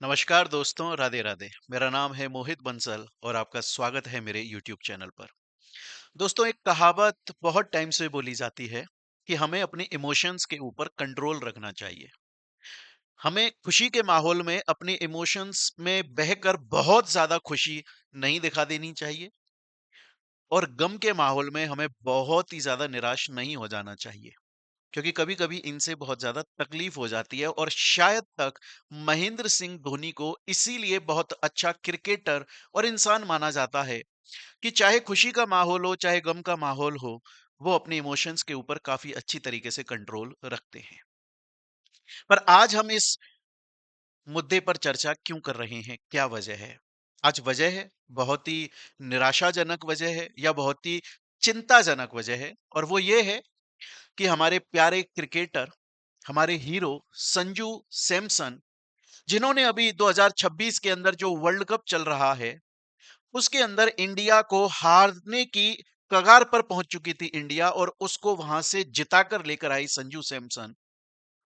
नमस्कार दोस्तों, राधे राधे। मेरा नाम है मोहित बंसल और आपका स्वागत है मेरे यूट्यूब चैनल पर। दोस्तों, एक कहावत बहुत टाइम से बोली जाती है कि हमें अपने इमोशंस के ऊपर कंट्रोल रखना चाहिए। हमें खुशी के माहौल में अपने इमोशंस में बहकर बहुत ज्यादा खुशी नहीं दिखा देनी चाहिए और गम के माहौल में हमें बहुत ही ज्यादा निराश नहीं हो जाना चाहिए, क्योंकि कभी-कभी इनसे बहुत ज़्यादा तकलीफ हो जाती है और शायद तक महेंद्र सिंह धोनी को इसीलिए बहुत अच्छा क्रिकेटर और इंसान माना जाता है कि चाहे खुशी का माहौल हो, चाहे गम का माहौल हो, वो अपने इमोशंस के ऊपर काफ़ी अच्छी तरीके से कंट्रोल रखते हैं। पर आज हम इस मुद्दे पर चर्चा क्यों कर रहे हैं? क्या वजह है? आज वजह है, बहुत ही निराशाजनक वजह है या बहुत ही चिंताजनक वजह है, और वो ये है कि हमारे प्यारे क्रिकेटर, हमारे हीरो संजू सैमसन, जिन्होंने अभी 2026 के अंदर जो वर्ल्ड कप चल रहा है, उसके अंदर इंडिया को हारने की कगार पर पहुंच चुकी थी इंडिया, और उसको वहां से जिताकर लेकर आई संजू सैमसन।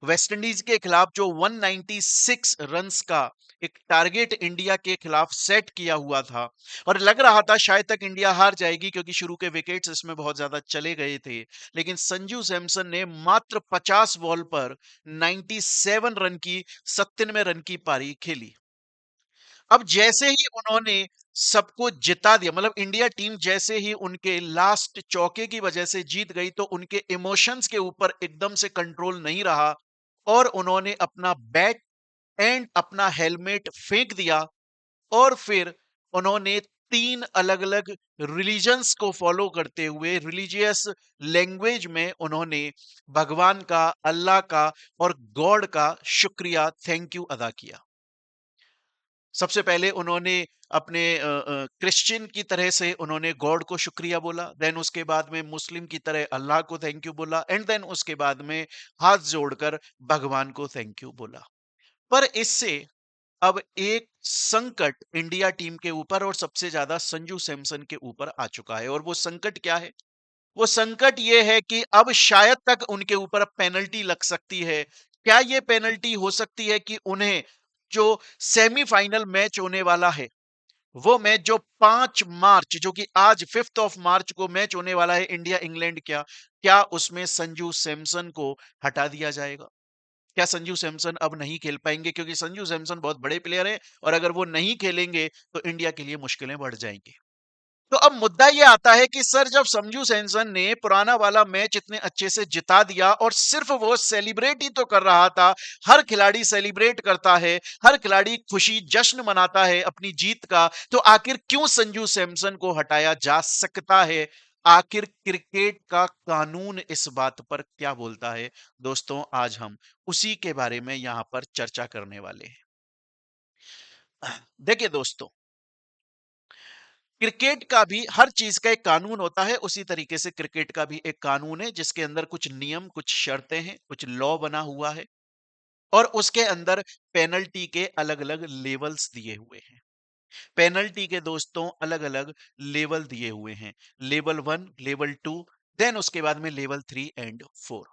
वेस्ट इंडीज के खिलाफ जो 196 रन्स का एक टारगेट इंडिया के खिलाफ सेट किया हुआ था, और लग रहा था शायद तक इंडिया हार जाएगी क्योंकि शुरू के विकेट्स इसमें बहुत ज्यादा चले गए थे, लेकिन संजू सैमसन ने मात्र 50 बॉल पर 97 रन की 97 रन की पारी खेली। अब जैसे ही उन्होंने सबको जिता दिया, मतलब इंडिया टीम जैसे ही उनके लास्ट चौके की वजह से जीत गई, तो उनके इमोशंस के ऊपर एकदम से कंट्रोल नहीं रहा और उन्होंने अपना बैट एंड अपना हेलमेट फेंक दिया, और फिर उन्होंने तीन अलग अलग रिलीजन्स को फॉलो करते हुए रिलीजियस लैंग्वेज में उन्होंने भगवान का, अल्लाह का और गॉड का शुक्रिया, थैंक यू अदा किया। सबसे पहले उन्होंने अपने क्रिश्चियन की तरह से उन्होंने गॉड को शुक्रिया बोला, देन उसके बाद में मुस्लिम की तरह अल्लाह को थैंक यू बोला, एंड देन उसके बाद में हाथ जोड़कर भगवान को थैंक यू बोला। पर इससे अब एक संकट इंडिया टीम के ऊपर और सबसे ज्यादा संजू सैमसन के ऊपर आ चुका है, और वो संकट क्या है? वो संकट ये है कि अब शायद तक उनके ऊपर पेनल्टी लग सकती है। क्या ये पेनल्टी हो सकती है कि उन्हें जो सेमीफाइनल मैच होने वाला है, वो मैच जो 5 मार्च, जो कि आज 5 मार्च को मैच होने वाला है इंडिया इंग्लैंड, क्या उसमें संजू सैमसन को हटा दिया जाएगा? क्या संजू सैमसन अब नहीं खेल पाएंगे? क्योंकि संजू सैमसन बहुत बड़े प्लेयर हैं, और अगर वो नहीं खेलेंगे तो इंडिया के लिए मुश्किलें बढ़ जाएंगी। तो अब मुद्दा ये आता है कि सर, जब संजू सैमसन ने पुराना वाला मैच इतने अच्छे से जिता दिया और सिर्फ वो सेलिब्रेट ही तो कर रहा था, हर खिलाड़ी सेलिब्रेट करता है, हर खिलाड़ी खुशी जश्न मनाता है अपनी जीत का, तो आखिर क्यों संजू सैमसन को हटाया जा सकता है? आखिर क्रिकेट का कानून इस बात पर क्या बोलता है? दोस्तों, आज हम उसी के बारे में यहां पर चर्चा करने वाले हैं। देखिए दोस्तों, क्रिकेट का भी हर चीज का एक कानून होता है, उसी तरीके से क्रिकेट का भी एक कानून है जिसके अंदर कुछ नियम, कुछ शर्तें हैं, कुछ लॉ बना हुआ है, और उसके अंदर पेनल्टी के अलग अलग लेवल्स दिए हुए हैं। पेनल्टी के दोस्तों अलग अलग लेवल दिए हुए हैं। लेवल 1, लेवल 2, देन उसके बाद में लेवल 3 एंड 4।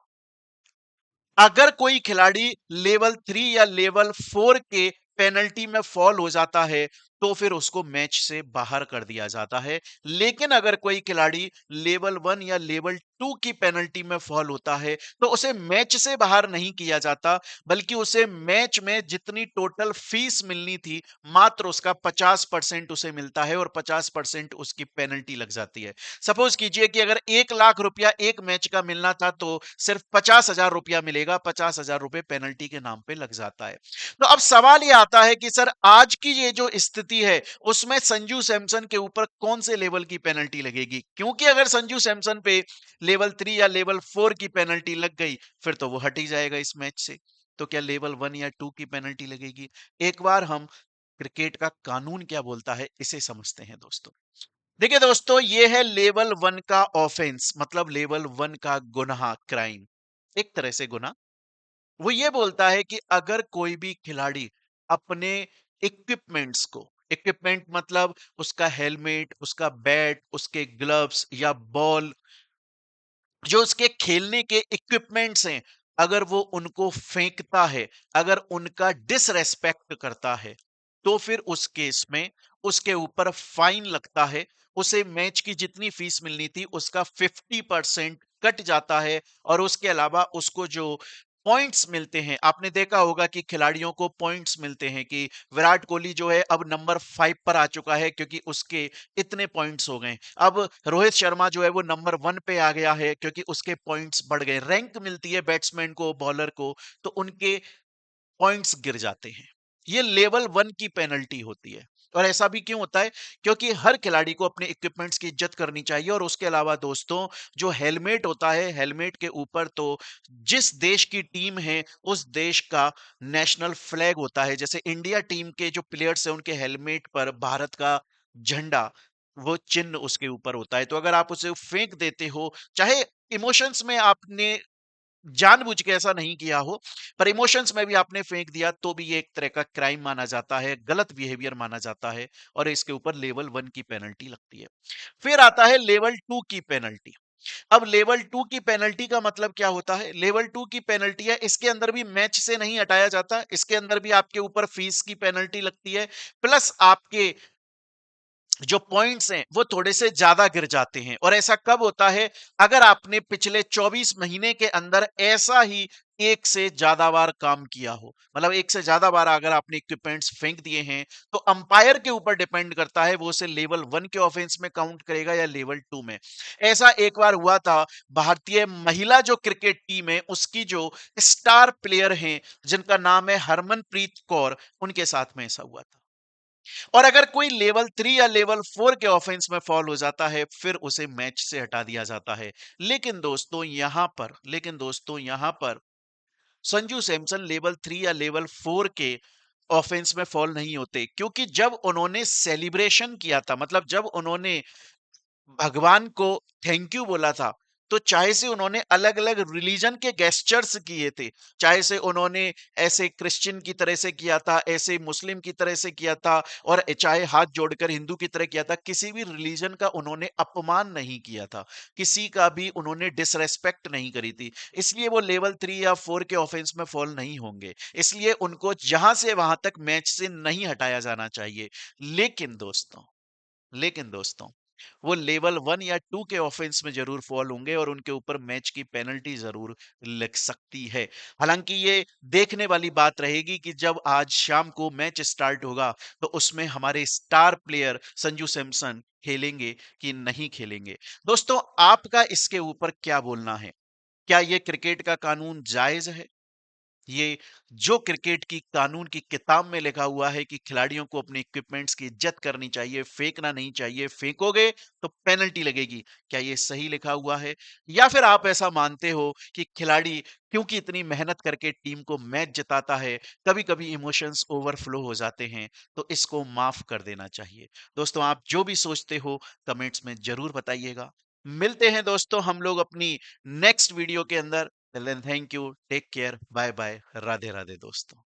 अगर कोई खिलाड़ी लेवल 3 या लेवल 4 के पेनल्टी में फॉल हो जाता है, तो फिर उसको मैच से बाहर कर दिया जाता है। लेकिन अगर कोई खिलाड़ी लेवल 1 या लेवल 2 की पेनल्टी में फॉल होता है, तो उसे मैच से बाहर नहीं किया जाता, बल्कि उसे मैच में जितनी टोटल फीस मिलनी थी, मात्र उसका 50% उसे मिलता है, और 50% उसकी पेनल्टी लग जाती है। सपोज कीजिए कि अगर 1 लाख रुपया एक मैच का मिलना था, तो सिर्फ 50,000 रुपया मिलेगा, 50,000 रुपए पेनल्टी के नाम पे लग जाता है। तो अब सवाल ये आता है कि सर, आज की ये जो स्थिति है, उसमें संजू सैमसन के ऊपर कौन से लेवल की पेनल्टी लगेगी? क्योंकि अगर संजू सैमसन पे लेवल 3 या लेवल 4 की पेनल्टी लग गई, फिर तो वो हट ही जाएगा इस मैच से। तो क्या लेवल 1 या 2 की पेनल्टी लगेगी? एक बार हम क्रिकेट का कानून क्या बोलता है, इसे समझते हैं दोस्तों। देखिए दोस्तों, ये है लेवल 1 का ऑफेंस, मतलब लेवल 1 का गुनाह, क्राइम, एक तरह से गुनाह। वो ये बोलता है कि अगर कोई भी खिलाड़ी अपने इक्विपमेंट्स को, इक्विपमेंट मतलब उसका हेलमेट, उसका बैट, उसके ग्लव्स या बॉल, जो उसके खेलने के इक्विपमेंट्स हैं, अगर वो उनको फेंकता है, अगर उनका डिसरेस्पेक्ट करता है, तो फिर उस केस में उसके ऊपर फाइन लगता है। उसे मैच की जितनी फीस मिलनी थी उसका 50% कट जाता है और उसके अलावा उसको जो पॉइंट्स मिलते हैं, आपने देखा होगा कि खिलाड़ियों को पॉइंट्स मिलते हैं कि विराट कोहली जो है अब नंबर 5 पर आ चुका है क्योंकि उसके इतने पॉइंट्स हो गए। अब रोहित शर्मा जो है वो नंबर 1 पे आ गया है क्योंकि उसके पॉइंट्स बढ़ गए। रैंक मिलती है बैट्समैन को, बॉलर को, तो उनके पॉइंट्स गिर जाते हैं। ये लेवल 1 की पेनल्टी होती है। और ऐसा भी क्यों होता है? क्योंकि हर खिलाड़ी को अपने इक्विपमेंट्स की इज्जत करनी चाहिए और उसके अलावा दोस्तों, जो हेलमेट होता है, हेलमेट के ऊपर तो जिस देश की टीम है, उस देश का नेशनल फ्लैग होता है। जैसे इंडिया टीम के जो प्लेयर्स हैं, उनके हेलमेट पर भारत का झंडा, वो चिन्ह उसके ऊपर होता है। तो अगर आप उसे फेंक देते हो, चाहे इमोशंस में आपने जानबूझ के ऐसा नहीं किया हो, पर इमोशंस में भी आपने फेंक दिया, तो भी ये एक तरह का क्राइम माना जाता है, गलत बिहेवियर माना जाता है और इसके ऊपर लेवल 1 की पेनल्टी लगती है। फिर आता है लेवल 2 की पेनल्टी। अब लेवल 2 की पेनल्टी का मतलब क्या होता है? लेवल 2 की पेनल्टी है, इसके अंदर भी मैच से नहीं हटाया जाता, इसके अंदर भी आपके ऊपर फीस की पेनल्टी लगती है, प्लस आपके जो पॉइंट्स हैं वो थोड़े से ज्यादा गिर जाते हैं। और ऐसा कब होता है? अगर आपने पिछले 24 महीने के अंदर ऐसा ही एक से ज्यादा बार काम किया हो, मतलब एक से ज्यादा बार अगर आपने इक्विपमेंट्स फेंक दिए हैं, तो अंपायर के ऊपर डिपेंड करता है वो उसे लेवल 1 के ऑफेंस में काउंट करेगा या लेवल 2 में। ऐसा एक बार हुआ था, भारतीय महिला जो क्रिकेट टीम है उसकी जो स्टार प्लेयर हैं जिनका नाम है हरमनप्रीत कौर, उनके साथ में ऐसा हुआ था। और अगर कोई लेवल 3 या लेवल 4 के ऑफेंस में फॉल हो जाता है, फिर उसे मैच से हटा दिया जाता है। लेकिन दोस्तों यहां पर संजू सैमसन लेवल 3 या लेवल 4 के ऑफेंस में फॉल नहीं होते, क्योंकि जब उन्होंने सेलिब्रेशन किया था, मतलब जब उन्होंने भगवान को थैंक यू बोला था, तो चाहे से उन्होंने अलग अलग रिलीजन के गेस्चर्स किए थे, चाहे से उन्होंने ऐसे क्रिश्चियन की तरह से किया था, ऐसे मुस्लिम की तरह से किया था, और चाहे हाथ जोड़कर हिंदू की तरह किया था, किसी भी रिलीजन का उन्होंने अपमान नहीं किया था, किसी का भी उन्होंने डिसरेस्पेक्ट नहीं करी थी। इसलिए वो लेवल 3 या 4 के ऑफेंस में फॉल नहीं होंगे, इसलिए उनको जहां से वहां तक मैच से नहीं हटाया जाना चाहिए। लेकिन दोस्तों लेकिन दोस्तों वो लेवल 1 या 2 के ऑफेंस में जरूर फॉल होंगे और उनके ऊपर मैच की पेनल्टी जरूर लग सकती है। हालांकि ये देखने वाली बात रहेगी कि जब आज शाम को मैच स्टार्ट होगा, तो उसमें हमारे स्टार प्लेयर संजू सैमसन खेलेंगे कि नहीं खेलेंगे। दोस्तों, आपका इसके ऊपर क्या बोलना है? क्या ये क्रिकेट का कानून जायज है? ये जो क्रिकेट की कानून की किताब में लिखा हुआ है कि खिलाड़ियों को अपने इक्विपमेंट्स की इज्जत करनी चाहिए, फेंकना नहीं चाहिए, फेंकोगे तो पेनल्टी लगेगी, क्या ये सही लिखा हुआ है? या फिर आप ऐसा मानते हो कि खिलाड़ी क्योंकि इतनी मेहनत करके टीम को मैच जिताता है, कभी कभी इमोशंस ओवरफ्लो हो जाते हैं, तो इसको माफ कर देना चाहिए? दोस्तों, आप जो भी सोचते हो कमेंट्स में जरूर बताइएगा। मिलते हैं दोस्तों हम लोग अपनी नेक्स्ट वीडियो के अंदर। Till then, thank you. Take care. Bye bye. Radhe Radhe दोस्तों।